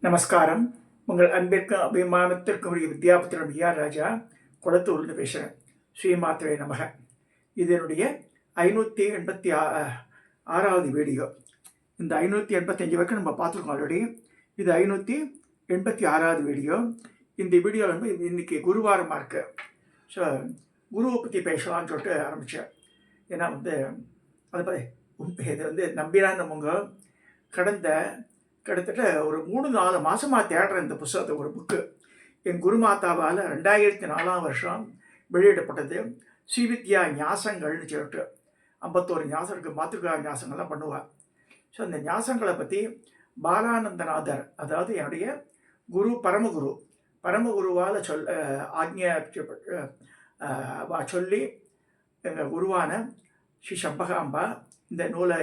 நமஸ்காரம். உங்கள் அன்பிற்கும் அபிமானத்திற்கும் உரிய வித்யாபுத்திரன் விஆர் ராஜா குளத்தூர்ந்து பேசுகிறேன். ஸ்ரீமாத்திரை நமக. இதனுடைய 586வது வீடியோ. இந்த 585 வரைக்கும் நம்ம பார்த்துருக்கோம் ஆல்ரெடி. இது 586வது வீடியோ. இந்த வீடியோவில் வந்து இன்றைக்கி குருவாரமாக இருக்குது. ஸோ குருவை பற்றி பேசலாம்னு சொல்லிட்டு ஆரம்பித்தேன். ஏன்னா வந்து அதை பற்றி இது வந்து நம்பிரானவங்க கிட்டத்தட்ட ஒரு 3-4 மாதமாக தேடுறேன் இந்த புத்தகத்தை. ஒரு புக்கு என் குருமாதாவால் 2004ஆம் வருஷம் வெளியிடப்பட்டது. ஸ்ரீவித்யா ஞாசங்கள்னு சொல்லிட்டு 51 ஞாசம் இருக்குது. மாத்திருக்கா ஞாசங்கள்லாம் பண்ணுவாள். ஸோ அந்த ஞாசங்களை பற்றி பாலானந்தநாதர், அதாவது என்னுடைய குரு பரமகுருவால் சொல்லி எங்கள் குருவான ஸ்ரீ சம்பகாம்பா இந்த நூலை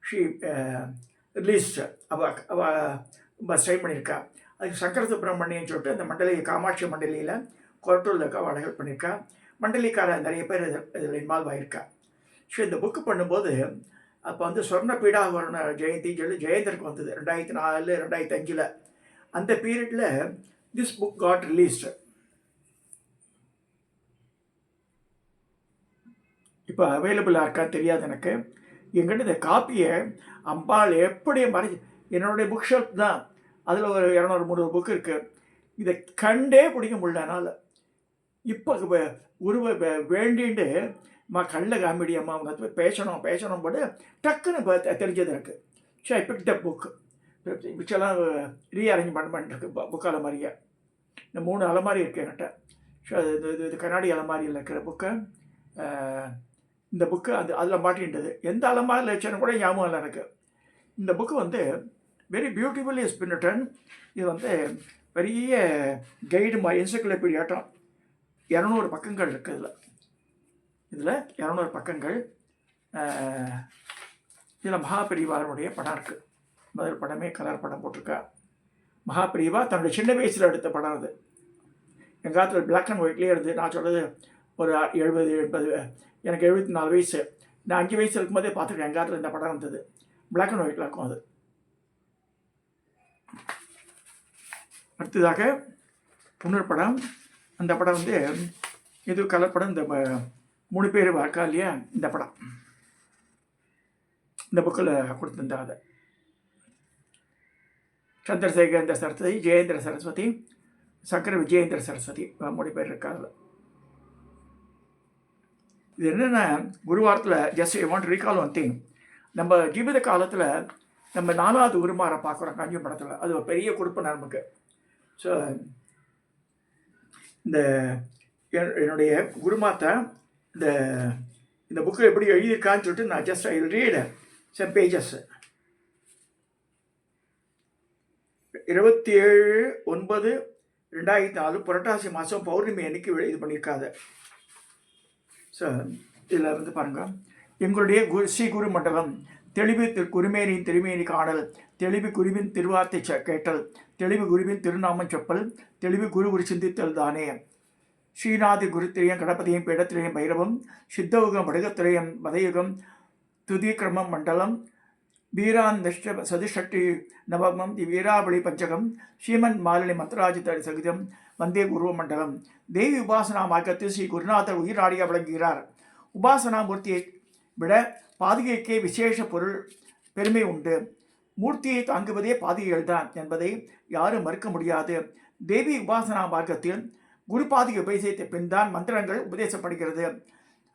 ஸ்ரீ ரிலீஸ்ட் அவள் ஸ்ட்ரைன் பண்ணியிருக்கா. அதுக்கு சங்கர சுப்பிரமணியன்னு சொல்லிட்டு அந்த காமாட்சி மண்டலியில் கொரட்டூரில் இருக்க அவள் பண்ணியிருக்கா. மண்டலிக்கார நிறைய பேர் இதில் இன்வால்வ் ஆகியிருக்கா. ஸோ இந்த புக்கு பண்ணும்போது அப்போ வந்து சொர்ண பீடாவரண ஜெயந்தின்னு சொல்லி ஜெயந்தருக்கு வந்தது 2004, 2005. அந்த பீரியடில் திஸ் புக் காட் ரிலீஸ்டு. இப்போ அவைலபிளாக இருக்கா தெரியாது எனக்கு. என்கிட்ட இந்த காப்பியை அம்பாள் எப்படி என்னுடைய புக் ஷெல்ஃப் தான். அதில் ஒரு 200-300 புக்கு இருக்குது. இதை கண்டே பிடிக்க முடியலனால இப்போ உருவ வேண்டிட்டு கண்ணில் காமெடி அம்மா அவங்க பேசணும் போது டக்குன்னு இப்போ தெரிஞ்சது எனக்கு. So I pick the book. பிச்செல்லாம் ரீஅரேஞ்ச்மெண்ட் பண்ணிருக்கு புக் அலமாரியை. இந்த 3 அலமாரி இருக்குது என்கிட்ட. ஸோ இது கண்ணாடி அலமாரியில் இருக்கிற புக்கை இந்த புக்கு அதில் மாட்டின்றது. எந்த அலமாரியில் வச்சேன்னு கூட ஞாபகம் இல்லை எனக்கு. இந்த புக்கு வந்து very beautifully is been written. இது வந்து பெரிய கைடு மாதிரி என்சைக்ளோபீடியாட்டம் 200 பக்கங்கள் இருக்குது. இதில் 200 பக்கங்கள். இதில் மகாபிரிவாருடைய படம் இருக்குது. முதல் படமே கலர் படம் போட்டிருக்கா. மகாபிரிவா தன்னுடைய சின்ன வயசில் எடுத்த படம் அது. எங்கள் காலத்தில் பிளாக் அண்ட் ஒயிட்லேயே இருந்து. நான் சொல்கிறது ஒரு 70-80, எனக்கு 74 வயசு. நான் 5 வயசு இருக்கும்போதே பார்த்துருக்கேன். எங்கள் காலத்தில் இந்த படம் இருந்தது. பிளாக் அண்ட் ஒயிட்டில் இருக்கும் அது. அடுத்ததாக இன்னொரு படம். அந்த படம் வந்து இது கலர் படம். இந்த 3 பேர் இருக்கா இல்லையா, இந்த படம் இந்த புக்கில் கொடுத்துருந்தா. அதை சந்திரசேகரேந்திர சரஸ்வதி, ஜெயேந்திர சரஸ்வதி, சங்கர விஜயேந்திர சரஸ்வதி 3 பேர் இருக்காங்க. இது என்னென்னா குருவாரத்தில் just I want recall one thing. நம்ம ஜீவித காலத்தில் நம்ம 4வது குருமாரை பார்க்குறோம் காஞ்சி படத்தில். அது ஒரு பெரிய கொடுப்பு நமக்கு. ஸோ இந்த என்னுடைய குருமாத்தை இந்த புக்கு எப்படி எழுதியிருக்கான்னு சொல்லிட்டு நான் just I read some pages. 27/9/2004 புரட்டாசி மாதம் பௌர்ணமி அன்னைக்கு இது பண்ணியிருக்காது. ஸோ இதில் வந்து பாருங்கள். எங்களுடைய ஸ்ரீ குரு மண்டலம் தெளிவு குருமேனியின் திருமேனி காணல், தெளிவு குருவின் திருவார்த்தை கேட்டல், தெளிவு குருவின் திருநாமம் சொப்பல், தெளிவு குரு சிந்தித்தல் தானே. ஸ்ரீநாதி குருத்திரயம் கணபதியும் பீடத்திரயம் பைரவம், சித்தயுகம் வடுகத்திரயம் வதயுகம் துதிக்கிரமம் மண்டலம், வீராந்திஷ்ட சதுஷட்டி நவமம் வீராபலி பஞ்சகம், ஸ்ரீமன் மாலினி மந்திராஜித சகிதம் வந்தே குருவ மண்டலம். தேவி உபாசனா மார்க்கத்தில் ஸ்ரீ குருநாதர் உயிராடியாக விளங்குகிறார். உபாசனா மூர்த்தியை விட பாதுகைக்கே விசேஷ பெருமை உண்டு. மூர்த்தியை தாங்குவதே பாதுகைகள் தான் என்பதை யாரும் மறுக்க முடியாது. தேவி உபாசனா மார்க்கத்தில் குரு பாதுகை உபதேசத்தை பின் தான் மந்திரங்கள் உபதேசப்படுகிறது.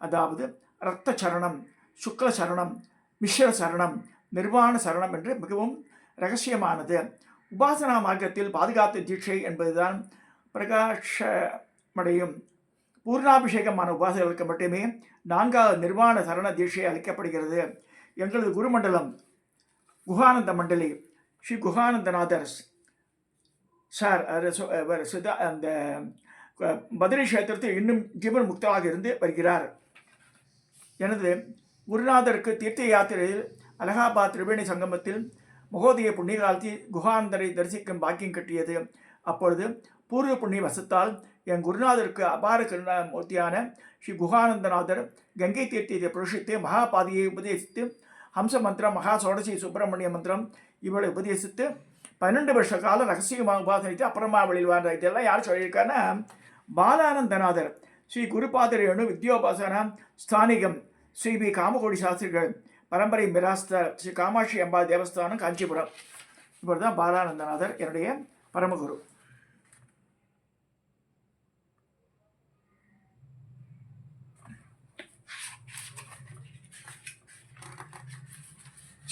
அதாவது ரத்த சரணம், சுக்ல சரணம், மிஸ்ர சரணம், நிர்வாண சரணம் என்று மிகவும் இரகசியமானது. உபாசனா மார்க்கத்தில் பாதுகாத்த தீட்சை என்பதுதான் பிரகாசமடையும். பூர்ணாபிஷேகமான உபாசகர்களுக்கு மட்டுமே 4வது நிர்வாண சரண தீட்சை அளிக்கப்படுகிறது. எங்களது குருமண்டலம் குஹானந்த மண்டலி ஸ்ரீ குஹானந்தநாதர் சார் அந்த பத்ரி கஷேத்திரத்தில் இன்னும் ஜீவன் முக்தராக இருந்து வருகிறார். எனது குருநாதருக்கு தீர்த்த யாத்திரையில் அலகாபாத் திரிவேணி சங்கமத்தில் மகோதய புண்ணிய காலத்தில் குஹானந்தரை தரிசிக்கும் பாக்கியம் கட்டியது. அப்பொழுது பூர்வ புண்ணிய வசத்தால் என் குருநாதருக்கு அபார கருணாமூர்த்தியான ஸ்ரீ குஹானந்தநாதர் கங்கை தீர்த்தத்தை புருஷித்து மகாபாதியை உபதேசித்து ஹம்ச மந்திரம், மகா சோடசி சுப்பிரமணிய மந்திரம் இவளை உபதேசித்து 12 வருஷ காலம் ரகசியமாக உபாசனித்து அப்புறமா வெளியில் வாழ்ந்த இதெல்லாம் யார் சொல்லியிருக்காருன்னா பாலானந்தநாதர். ஸ்ரீ குருபாதரேணு வித்யோபாசன ஸ்தானிகம் ஸ்ரீ பி காமகோடி சாஸ்திரிகள் பரம்பரை மிராஸ்தர் ஸ்ரீ காமாட்சி அம்பாள் தேவஸ்தானம் காஞ்சிபுரம். இவர் தான் பாலானந்தநாதர், என்னுடைய பரமகுரு.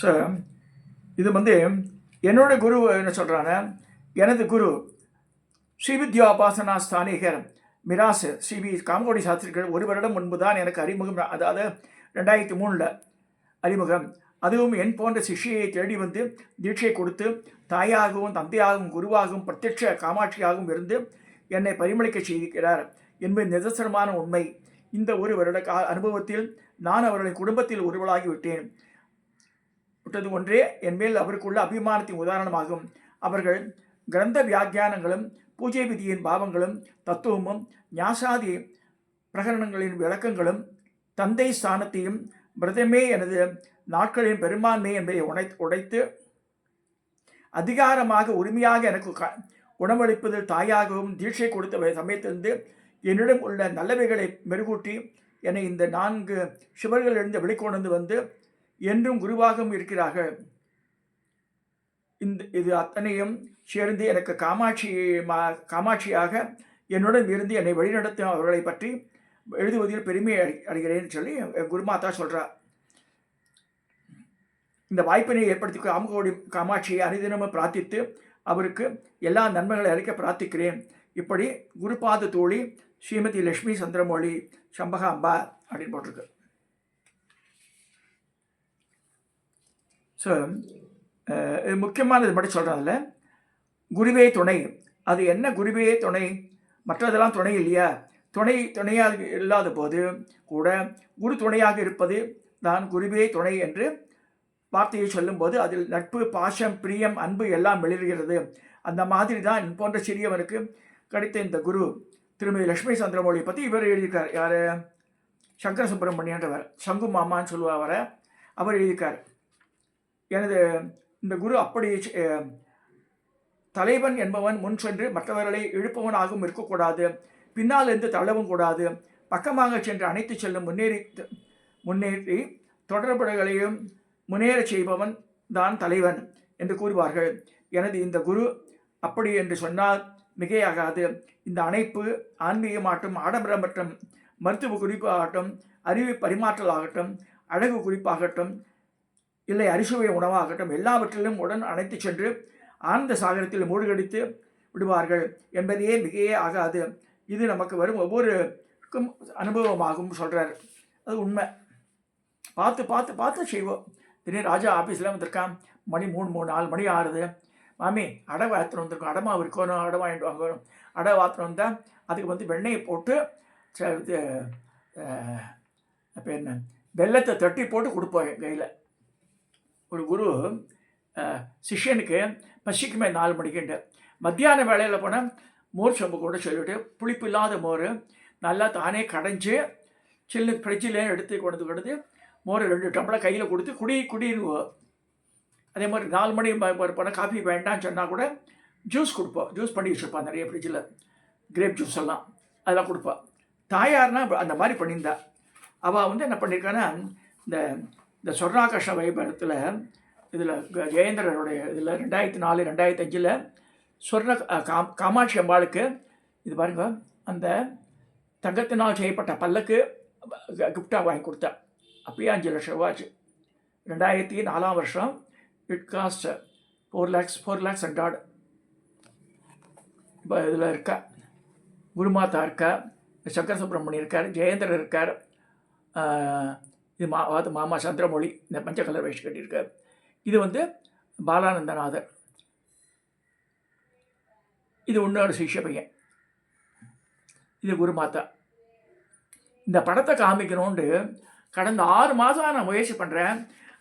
ஸோ இது என்னோட குரு என்ன சொல்கிறாங்க, எனது குரு ஸ்ரீவித்யோபாசனா ஸ்தானிகர் மிராஸ் ஸ்ரீ வி காமகோடி சாஸ்திரிகள் 1 வருடம் முன்பு தான் எனக்கு அறிமுகம், அதாவது 2003 அறிமுகம். அதுவும் என் போன்ற சிஷ்யை தேடி வந்து தீட்சை கொடுத்து தாயாகவும் தந்தையாகவும் குருவாகவும் பிரத்யட்ச காமாட்சியாகவும் இருந்து என்னை பரிமளிக்க செய்திருக்கிறார் என்பது நிதர்சனமான உண்மை. இந்த 1 வருட அனுபவத்தில் நான் அவர்களின் குடும்பத்தில் ஒருவளாகி விட்டது ஒன்றே என்மேல் அவருக்குள்ள அபிமானத்தின் உதாரணமாகும். அவர்கள் கிரந்த வியாக்கியானங்களும் பூஜை விதியின் பாவங்களும் தத்துவமும் ஞாசாதி பிரகரணங்களின் விளக்கங்களும் தந்தை ஸ்தானத்தையும் பிரதமே எனது நாட்களின் பெரும்பான்மை என்பதை உடைத்து அதிகாரமாக உரிமையாக எனக்கு உணவளிப்பதில் தாயாகவும் தீட்சை கொடுத்த சமயத்திலிருந்து என்னிடம் உள்ள நல்லவைகளை மெருகூட்டி என்னை இந்த 4 சிவர்களிலிருந்து வெளிக்கொண்டு வந்து என்றும் குருவாகவும் இருக்கிறார்கள். இது அத்தனையும் சேர்ந்து எனக்கு காமாட்சியாக என்னுடன் இருந்து என்னை வழிநடத்தும் அவர்களை பற்றி எழுதுவதில் பெருமை அடைகிறேன்னு சொல்லி குருமாதா சொல்கிறார். இந்த வாய்ப்பினை ஏற்படுத்தி காமகோடி காமாட்சியை அனுதினமும் பிரார்த்தித்து அவருக்கு எல்லா நன்மைகளை அளிக்க பிரார்த்திக்கிறேன். இப்படி குருபாத தோழி ஸ்ரீமதி லட்சுமி சந்திரமௌலி சம்பகாம்பா அப்படின்னு போட்டிருக்கு. ஸோ முக்கியமானது மட்டும் சொல்கிறதில்ல, குருவே துணை. அது என்ன குருவே துணை? மற்றதெல்லாம் துணை இல்லையா? துணையாக இல்லாத போது கூட குரு துணையாக இருப்பது தான் குருவே துணை என்று வார்த்தையை சொல்லும்போது அதில் நட்பு, பாசம், பிரியம், அன்பு எல்லாம் வெளியிடுகிறது. அந்த மாதிரி தான் என் போன்ற சிறியவனுக்கு கிடைத்த இந்த குரு திருமதி லட்சுமி சந்திரமௌலியை பற்றி இவர் எழுதியிருக்கார். யார்? சங்கர சுப்பிரமணியன்றவர், சங்கு மாமான்னு சொல்லுவார். அவர் எழுதியிருக்கார். எனது இந்த குரு அப்படி தலைவன் என்பவன் முன் சென்று மற்றவர்களை இழுப்பவனாகவும் இருக்கக்கூடாது, பின்னால் இருந்து தள்ளவும் கூடாது, பக்கமாக சென்று அணைத்து செல்லும் முன்னேறி தொடர்புகளையும் முன்னேற செய்பவன் தான் தலைவன் என்று கூறுவார்கள். எனது இந்த குரு அப்படி என்று சொன்னால் மிகையாகாது. இந்த அணைப்பு ஆன்மீகமாகட்டும், ஆடம்பரம் மற்றும் மருத்துவ குறிப்பாகட்டும், அறிவு பரிமாற்றல் ஆகட்டும், அழகு குறிப்பாகட்டும், இல்லை அரிசுவை உணவாகட்டும், எல்லாவற்றிலும் உடன் அணைத்து சென்று ஆனந்த சாகரத்தில் மூழ்கடித்து விடுவார்கள் என்பதையே மிகையே ஆகாது. இது நமக்கு வரும் ஒவ்வொருக்கும் அனுபவமாகும் சொல்கிறார். அது உண்மை. பார்த்து பார்த்து பார்த்து செய்வோம். திடீர் ராஜா ஆஃபீஸில் வந்திருக்கான், மணி 4 மணி ஆறுது. மாமி அடை வாத்திரம் வந்திருக்கோம், அடமா இருக்கணும், அடை வாங்கிட்டு வாங்கணும். அடை வாத்திரம் வந்தால் அதுக்கு வெண்ணெயை போட்டு இது அப்போ என்ன வெள்ளத்தை தட்டி போட்டு கொடுப்போம் கையில். ஒரு குரு சிஷ்யனுக்கு பசிக்குமே 4 மணிக்குண்டு மத்தியான வேலையில் போனால் மோர் சம்பு கூட சொல்லிவிட்டு புளிப்பு இல்லாத மோர் நல்லா தானே கடைஞ்சி ஃப்ரிட்ஜில் எடுத்து கொடுத்து மோர் 2 டம்ளர் கையில் கொடுத்து குடிடுவோம். அதே மாதிரி 4 மணி போனால் காஃபி வேண்டாம்னு சொன்னால் கூட ஜூஸ் கொடுப்போம். ஜூஸ் பண்ணி வச்சுருப்பான் நிறைய ஃப்ரிட்ஜில், கிரேப் ஜூஸ் எல்லாம் அதெல்லாம் கொடுப்பாள். தாயார்னா அந்த மாதிரி பண்ணியிருந்தா. அவள் என்ன பண்ணியிருக்கான்னா, இந்த சொர்ணாகர்ஷ வைபவத்தில் இதில் ஜெயேந்திரனுடைய இதில் 2004 2005 சொர்ண காமாட்சி அம்பாளுக்கு இது பாருங்க, அந்த தங்கத்தினால் செய்யப்பட்ட பல்லக்கு கிஃப்டாக வாங்கி கொடுத்தா. அப்பயே 5 லட்சம் ரூபா ஆச்சு. 2004 இட் காஸ்ட் 4 lakhs. இப்போ இதில் இருக்கா குருமாதா இருக்கா, சங்கர சுப்பிரமணியம் இருக்கார், ஜெயேந்திரன் இருக்கார், இது மாமா சந்திரமௌலி இந்த பஞ்ச கலர் வேஷ்டி கட்டியிருக்கார். இது பாலானந்தநாதர். இது உன்னோட சிஷ்ய பையன். இது குருமாதா. இந்த படத்தை காமிக்கணும்னு கடந்த 6 மாதம் நான் முயற்சி பண்ணுறேன்.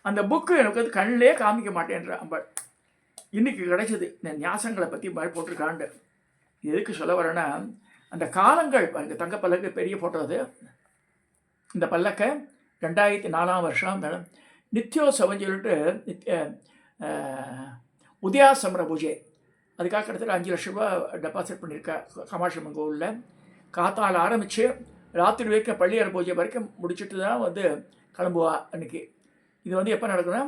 அந்த புக்கு எனக்கு கண்ணிலே காமிக்க மாட்டேன்ற. பட் இன்றைக்கி கிடைச்சது. இந்த ஞாசங்களை பற்றி போட்டிருக்காண்டு. எதுக்கு சொல்ல வரேன்னா, அந்த காலங்கள் இந்த தங்க பல்லக்கு பெரிய ஃபோட்டோ. அது இந்த பல்லக்கை 2004 நித்யோத்சவம் சொல்லிட்டு உதயாசமர பூஜை, அதுக்காக கிட்டத்தட்ட 5 லட்ச ரூபா டெபாசிட் பண்ணியிருக்கேன் காமாட்சி அம்மன் கோவிலில். காத்தால் ஆரம்பித்து ராத்திரி வரைக்கும் பள்ளியறை பூஜை வரைக்கும் முடிச்சுட்டு தான் வந்து கிளம்புவா அன்றைக்கி. இது வந்து எப்போ நடக்குன்னா,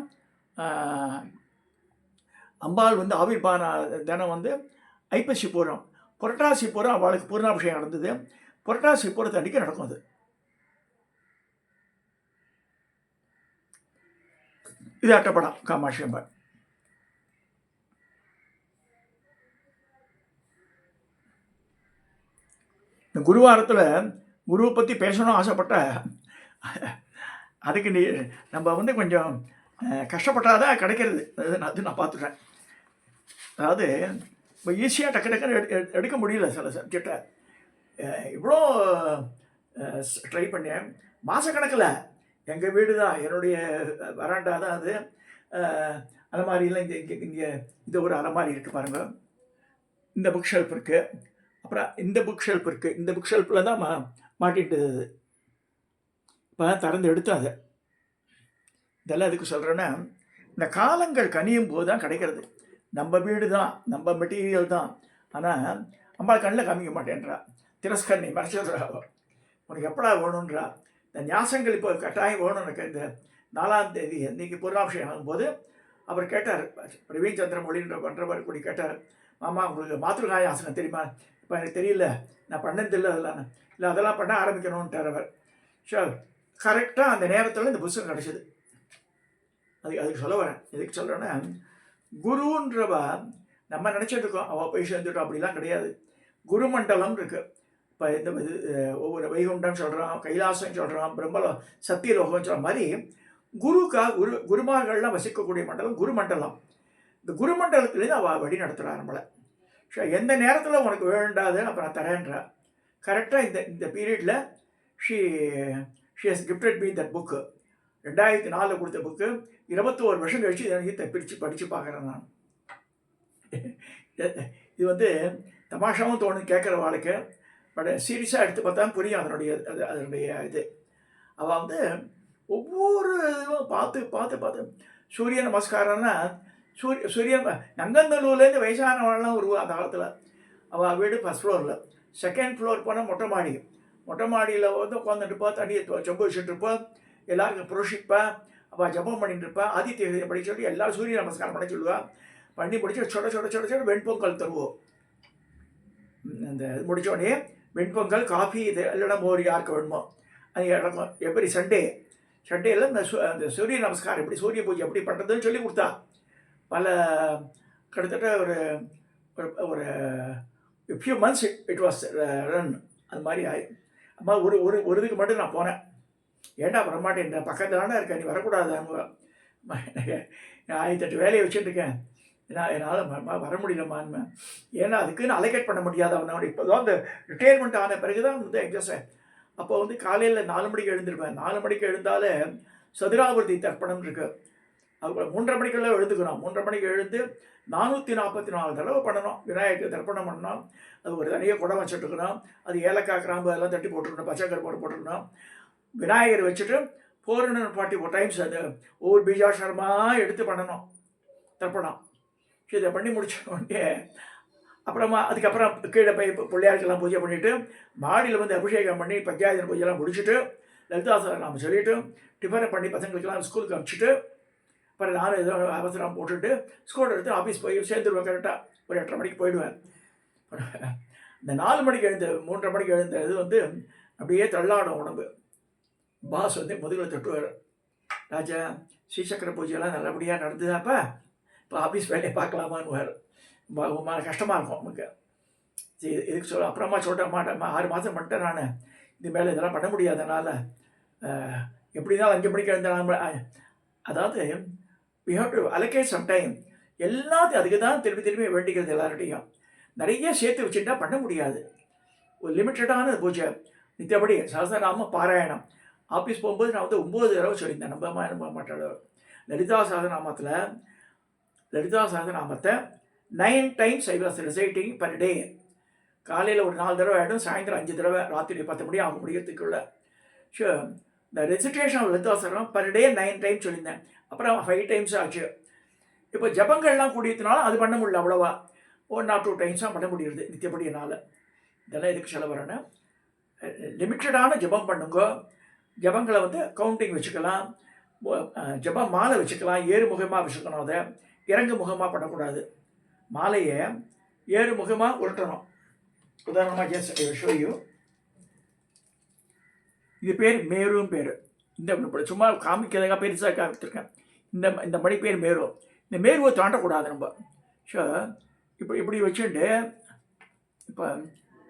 அம்பாள் வந்து ஆவிர்பான தினம் வந்து ஐப்பசி பூரம், புரட்டாசி பூரம் அவளுக்கு பூர்ணாபிஷேகம் நடந்தது. புரட்டாசி பூரத்து அன்றைக்கி நடக்கும் அது. இது அட்டப்படம் காமாட்சி அம்பாள். இந்த குருவாரத்தில் குருவை பற்றி பேசணும்னு ஆசைப்பட்ட அதுக்கு நம்ம வந்து கொஞ்சம் கஷ்டப்பட்டாதான் கிடைக்கிறது. அது நான் பார்த்துட்டேன். அதாவது இப்போ ஈஸியாக டக்கு டக்குன்னு எடுக்க முடியல சில சப்ஜெக்டை. இவ்வளோ ட்ரை பண்ணேன். மாதக்கணக்கில் எங்கள் வீடு தான், என்னுடைய வராண்டா தான் அது. அலமாரிலாம் இங்கே இது ஒரு அலமாரி இருக்குது பாருங்கள். இந்த புக் ஷெல்ஃப் இருக்குது, அப்புறம் இந்த புக் ஷெல்ஃப் இருக்குது. இந்த புக் ஷெல்ஃபில் தான் மாட்டிட்டு இப்போ திறந்து எடுத்து அதை இதெல்லாம் எதுக்கு சொல்கிறேன்னா, இந்த காலங்கள் கனியும் போது தான் கிடைக்கிறது. நம்ம வீடு தான், நம்ம மெட்டீரியல் தான். ஆனால் அம்பாள் கண்ணில் காமிக்க மாட்டேன்றா, திரஸ்கரணி மறைச்சிடுறா. உனக்கு எப்படா வேணுன்றா. இந்த ஞாசங்கள் இப்போ கட்டாயம் வேணும் எனக்கு. இந்த 4ஆம் தேதி இன்றைக்கி பூர்ணாபிஷேகம் ஆகும்போது அவர் கேட்டார், பிரவீன் சந்திரமொழின்ற பண்ணுறவர் கூடி கேட்டார், மாமா உங்களுக்கு மாத்திருக்காய ஆசனம் தெரியுமா? இப்போ எனக்கு தெரியல, நான் பண்ணதில்லை அதெல்லாம். இல்லை அதெல்லாம் பண்ண ஆரம்பிக்கணும்ன்ட்டார் அவர். ஸோ கரெக்டாக அந்த நேரத்தில் இந்த புத்தகம் கிடச்சிது. அதுக்கு சொல்ல வரேன். எதுக்கு சொல்கிறேன்னா, குருன்றவா நம்ம நினச்சிட்ருக்கோம் அவள் போய் சேர்ந்துட்டோம், அப்படிலாம் கிடையாது. குருமண்டலம் இருக்குது. இப்போ இந்த ஒவ்வொரு வைகுண்டம் சொல்கிறான், கைலாசம் சொல்கிறான், பிரம்மலம் சத்தியலோகம் சொல்கிற மாதிரி குருமார்கள்லாம் வசிக்கக்கூடிய மண்டலம் குருமண்டலம். இந்த குருமண்டலத்துலேருந்து அவள் வழி நடத்துகிறா நம்மளை. ஸோ எந்த நேரத்தில் உனக்கு வேண்டாது அப்போ நான் தரேன்றா. கரெக்டாக இந்த பீரியடில் she has gifted me that book. 2004 கொடுத்த புக்கு 21 வருஷம் கழிச்சு எனக்கு படித்து பார்க்குறேன் நான். இது வந்து தமாஷாவும் தோணும் கேட்குற வாழ்க்கை. பட் சீரியஸாக எடுத்து பார்த்தா புரியும் அதனுடைய இது. அவள் வந்து ஒவ்வொரு இதுவும் பார்த்து சூரிய நமஸ்காரம்னா சூரியன் நங்கநல்லூர்லேருந்து வயசானவள்லாம் வருவா அந்த காலத்தில். அவள் வீடு ஃபஸ்ட் ஃப்ளோரில். செகண்ட் ஃப்ளோர் போனால் மொட்டை மாடியில் வந்து உட்காந்துட்டுப்பா, தண்ணியை செம்பு வச்சுட்டுருப்பா, எல்லாருக்கும் புரோஷிப்பா, அவள் ஜபம் பண்ணிட்டுருப்பா, ஆதித்ய படிக்க சொல்லி எல்லோரும் சூரிய நமஸ்காரம் பண்ண சொல்லுவாள். பண்ணி முடிச்சு சொட வெண்பொங்கல் தருவோம். அந்த இது முடித்தோடனே வெண்பொங்கல், காஃபி, இது இல்லைனா மோர் யாருக்கு வேணுமோ அது நடக்கும். எவ்ரி சண்டேயில் அந்த சூரிய நமஸ்காரம் எப்படி, சூரிய பூஜை எப்படி பண்ணுறதுன்னு சொல்லி கொடுத்தா. கிட்டத்தட்ட ஒரு few months it was run. அது மாதிரி அம்மா ஒரு இதுக்கு மட்டும் நான் போனேன். ஏண்டா வரமாட்டேன், பக்கத்தில் தானே இருக்கேன், நீ வரக்கூடாது. அவங்க 1008 வேலையை வச்சுட்டுருக்கேன், என்னால் வர முடியலம்மா. ஏன்னா அதுக்குன்னு அலோகேட் பண்ண முடியாது. அவனோட இப்போ தான் அந்த ரிட்டையர்மெண்ட் ஆன பிறகு தான் வந்து எக்ஸசைஸ். அப்போ வந்து காலையில் 4 மணிக்கு எழுந்திருப்பேன். 4 மணிக்கு எழுந்தாலே சதுராவர்த்தி தர்ப்பணம் இருக்குது. அது 3:30 மணிக்கெல்லாம் எழுந்துக்கிறோம். 3:30 மணிக்கு எழுந்து 444 தடவை பண்ணணும். விநாயகருக்கு தர்ப்பணம் பண்ணணும். அது ஒரு தனியாக குடம் வச்சுட்டுருக்கணும். அது ஏலக்காய், கிராம்பு அதெல்லாம் தட்டி போட்டுருக்கணும், பச்சைக்கரு போட்டுருக்கணும். விநாயகர் வச்சுட்டு 444 டைம்ஸ் அது ஒவ்வொரு பீஜாட்சரமாக எடுத்து பண்ணணும் தர்ப்பணம். இதை பண்ணி முடிச்ச உடனே அதுக்கப்புறம் கீழே போய் பிள்ளையாருக்கெல்லாம் பூஜை பண்ணிவிட்டு மாடியில் வந்து அபிஷேகம் பண்ணி பஞ்சாயத்து பூஜைலாம் முடிச்சுட்டு லலிதாசனம் நாம் சொல்லிவிட்டு டிஃபனை பண்ணி பசங்களுக்கெல்லாம் ஸ்கூலுக்கு அனுப்பிச்சிட்டு அப்புறம் நானும் ஏதோ அவசரம் போட்டுட்டு ஸ்கூல் எடுத்து ஆஃபீஸ் போய் சேர்ந்துருவேன். கரெக்டாக ஒரு 8:30 மணிக்கு போயிடுவேன். இந்த 4 மணிக்கு எழுந்து 3:30 மணிக்கு எழுந்த இது வந்து அப்படியே தள்ளாடும் உடம்பு. பாஸ் வந்து முதுகில் தட்டுவார், ராஜா ஸ்ரீசக்கர பூஜையெல்லாம் நல்லபடியாக நடந்துதாப்பா, இப்போ ஆஃபீஸ் வேலையை பார்க்கலாமான்னு கஷ்டமாக இருக்கும் நமக்கு. சரி இதுக்கு சொல்ல அப்புறமா சொல்லிட்டேன் மாட்டேன், 6 மாதம் பண்ணிட்டேன் நான், இது மேலே இதெல்லாம் பண்ண முடியாதனால எப்படி தான் 5 மணிக்கு எழுந்தாலும். அதாவது we have to allocate some time. எல்லாத்தையும் அதுக்கு தான் திருப்பி வேண்டிக்கிறது. எல்லார்ட்டையும் நிறைய சேர்த்து வச்சுட்டா பண்ண முடியாது. ஒரு லிமிட்டடான பூஜை நித்தியபடி சஹஸ்ரநாம பாராயணம். ஆஃபீஸ் போகும்போது நான் வந்து 9 தடவை சொல்லியிருந்தேன். நம்ப மாட்டாளோ லலிதா சஹஸ்ரநாமத்தை 9 times I was reciting per day. காலையில் ஒரு 4 தடவை ஆகிடும், சாயந்தரம் 5 தடவை, ராத்திரி 10 மணி ஆகும் முடியறதுக்குள்ள. ஸோ இந்த recitation of Lalitha Sahasranamam per day 9 times சொல்லியிருந்தேன். அப்புறம் 5 டைம்ஸ் ஆச்சு. இப்போ ஜபங்கள்லாம் கூடியதுனால அது பண்ண முடியல அவ்வளோவா. 1 or 2 டைம்ஸாக பண்ண முடியுது நித்தியப்படி என்னால். இதெல்லாம் எதுக்கு சொல்ல வரேன்னா, லிமிட்டடான ஜபம் பண்ணுங்க. ஜபங்களை வந்து கவுண்டிங் வச்சுக்கலாம், ஜப மாலை வச்சுக்கலாம். ஏறுமுகமாக வச்சுக்கணும், அதை இறங்கு முகமாக பண்ணக்கூடாது. மாலையை ஏறுமுகமாக உருட்டணும். உதாரணமாக ஜஸ்ட் ஐ ஷோ யூ. இது பேர் மேருன்னு பேர். இந்த சும்மா காமிக்கிறதுக்காக பெருசாக காமிச்சிருக்கேன். இந்த மணி பேர் மேரு. இந்த மேருவை தாண்டக்கூடாது நம்ம. ஸோ இப்படி வச்சுட்டு இப்போ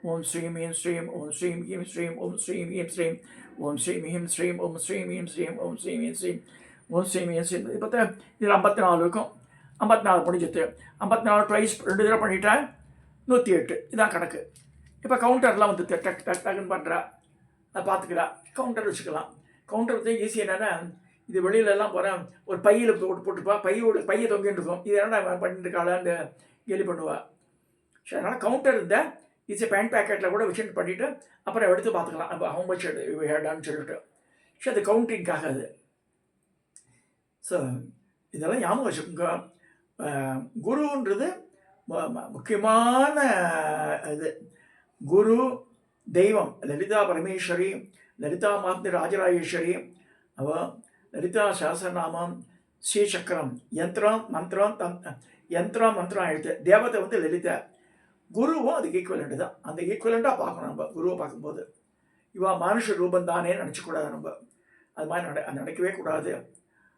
ஓம் ஸ்ரீம் ஹீம் ஸ்ரீம் ஓம் ஸ்ரீம் ஹீம் ஸ்ரீம் ஓம் ஸ்ரீம் ஹீம் ஸ்ரீம் ஓம் ஸ்ரீம் ஹீம் ஸ்ரீம் ஓம் ஸ்ரீம் ஹீம் ஸ்ரீம் ஓம் ஸ்ரீம் ஹீம் ஸ்ரீம் ஓம் ஸ்ரீம் ஹீம் ஸ்ரீம். இப்போ இதில் 54 இருக்கும். 54 முடிஞ்சிட்டு 54 ட்வைஸ் 2 தடவை பண்ணிட்டா 108. இதான் கணக்கு. இப்போ கவுண்டர்லாம் வந்து டக் டக் டக்குன்னு பண்ணுறா, அதை பார்த்துக்கிறா. கவுண்டர் வச்சுக்கலாம். கவுண்டர் வந்து ஈஸி என்னென்னா, இது வெளியிலலாம் போகிறேன் ஒரு பையில் போட்டுப்பா, பையை தொங்கிட்டு இருக்கும். இது என்னடா பண்ணிட்டு இருக்காளான்னு கேலி பண்ணுவா. ஸோ அதனால் கவுண்டர் இருந்தால் ஈஸியாக பேண்ட் பேக்கெட்டில் கூட வச்சுட்டு பண்ணிவிட்டு அப்புறம் எடுத்து பார்த்துக்கலாம் அப்போ ஹவு மச் ஹேடான்னு சொல்லிட்டு. ஸோ அது கவுண்டிங்காக அது. ஸோ இதெல்லாம் ஞாபகம் வச்சுக்கோங்க. குருன்றது முக்கியமான இது. குரு தெய்வம் லலிதா பரமேஸ்வரி, லலிதா மாத்மி ராஜராஜேஸ்வரி, அவ லலிதா சஹஸ்ரநாமம், ஸ்ரீசக்கரம், யந்திரம் மந்திரம் எழுத்து. தேவதை வந்து லலிதா. குருவும் அதுக்கு ஈக்குவலண்ட் தான். அந்த ஈக்குவலண்ட்டாக பார்க்கணும் நம்ம குருவை பார்க்கும்போது. இவா மனுஷ ரூபம் தானே நினச்சக்கூடாது நம்ம. அது மாதிரி நினைக்கவே கூடாது.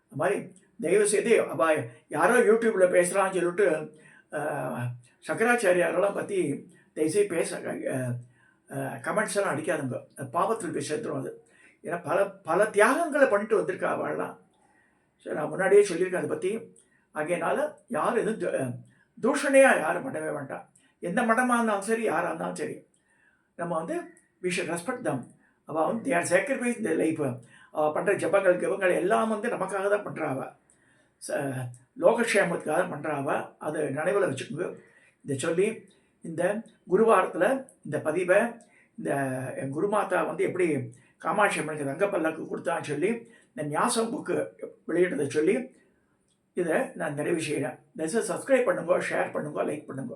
அது மாதிரி தயவு செய்து யாரோ யூடியூப்பில் பேசுகிறான்னு சொல்லிட்டு சங்கராச்சாரியாரெல்லாம் பற்றி தயவுசெய்து கமெண்ட்ஸ் எல்லாம் அடிக்காதுங்க. பாவத்தில் போய் சேர்த்துரும் அது. ஏன்னா பல தியாகங்களை பண்ணிட்டு வந்திருக்கா அவள்லாம். சரி, நான் முன்னாடியே சொல்லியிருக்கேன் அதை பற்றி. ஆகையினால யாரும் எதுவும் தூஷணையாக யாரும் பண்ணவே வேண்டாம். எந்த மடமாக இருந்தாலும் சரி, யாராக இருந்தாலும் சரி, நம்ம வந்து வி ஷுட் ரெஸ்பெக்ட் தம். அவள் வந்து தே ஆர் சேக்ரிஃபைஸ் இந்த லைஃப். அவள் பண்ணுற ஜபங்கள் எல்லாம் வந்து நமக்காக தான் பண்ணுறாவ, லோகக்ஷேமத்துக்காக தான் பண்ணுறாவ. அதை நினைவில் வச்சுக்கோங்க. இதை சொல்லி இந்த குருவாரத்தில் இந்த பதிவை இந்த என் குருமாதா வந்து எப்படி காமாட்சி அம்மனுக்கு தங்கப்பல்லாக்கு கொடுத்தான்னு சொல்லி இந்த ஞாசம் புக்கு வெளியிட்டதை சொல்லி இதை நான் நிறைவு செய்கிறேன். தயவுசெய்து சப்ஸ்கிரைப் பண்ணுங்க, ஷேர் பண்ணுங்க, லைக் பண்ணுங்க.